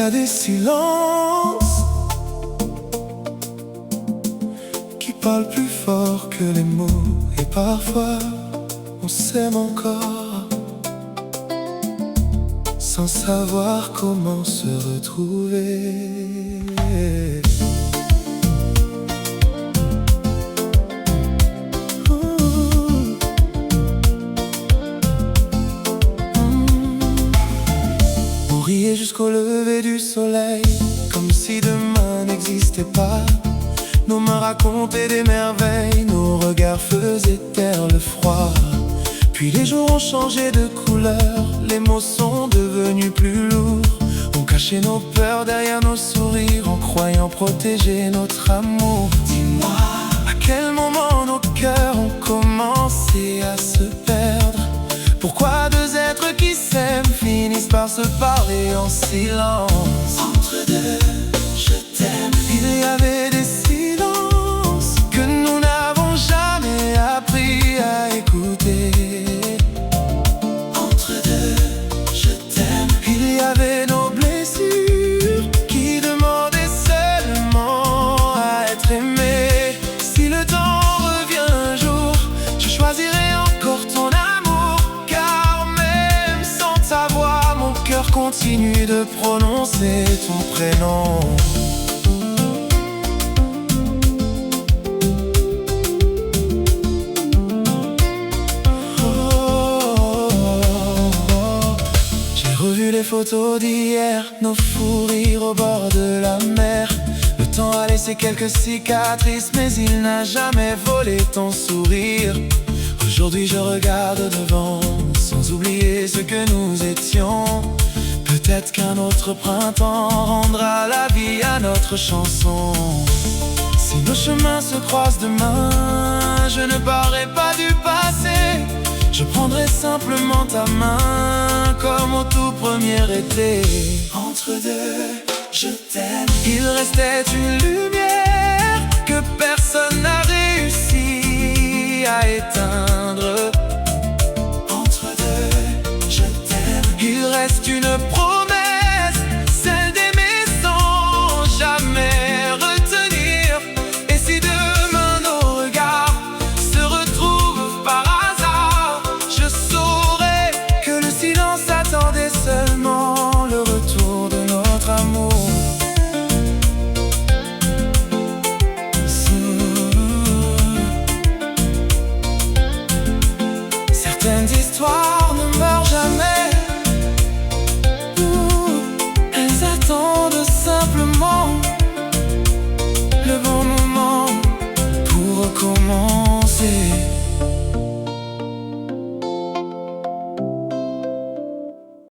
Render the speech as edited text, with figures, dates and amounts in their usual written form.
a des silences qui parlent plus fort que les mots. Et parfois on s'aime encore sans savoir comment se retrouver. On riait jusqu'au lever du soleil, comme si demain n'existait pas. Nos mains racontaient des merveilles, nos regards faisaient taire le froid. Puis les jours ont changé de couleur, les mots sont devenus plus lourds. On cachait nos peurs derrière nos sourires, en croyant protéger notre amour. Dis-moi, à quel moment nos cœurs ont commencé à se perdre? Pourquoi deux êtres qui s'aiment finissent par se parler en silence? Entre deux, je t'aime. Il y avait des silences que nous n'avons jamais appris à écouter. Entre deux, je t'aime. Il y avait nos blessures qui demandaient seulement à être aimées. Si le temps revient un jour, je choisirai encore ton amour, car même sans ta voix, mon cœur continue de prononcer ton prénom. Les photos d'hier, nos fous rires au bord de la mer. Le temps a laissé quelques cicatrices, mais il n'a jamais volé ton sourire. Aujourd'hui je regarde devant, sans oublier ce que nous étions. Peut-être qu'un autre printemps rendra la vie à notre chanson. Si nos chemins se croisent demain, je ne parlerai pas du passé. Je prendrai simplement ta main comme au tout premier été. Entre deux, je t'aime. Il restait une lumière que personne n'a réussi à éteindre. Entre deux, je t'aime. Il reste une promesse, celle d'aimer sans jamais retenir. Et si demain nos regards se retrouvent par attendez seulement le retour de notre amour. Certaines histoires ne meurent jamais. Elles attendent simplement le bon moment pour recommencer.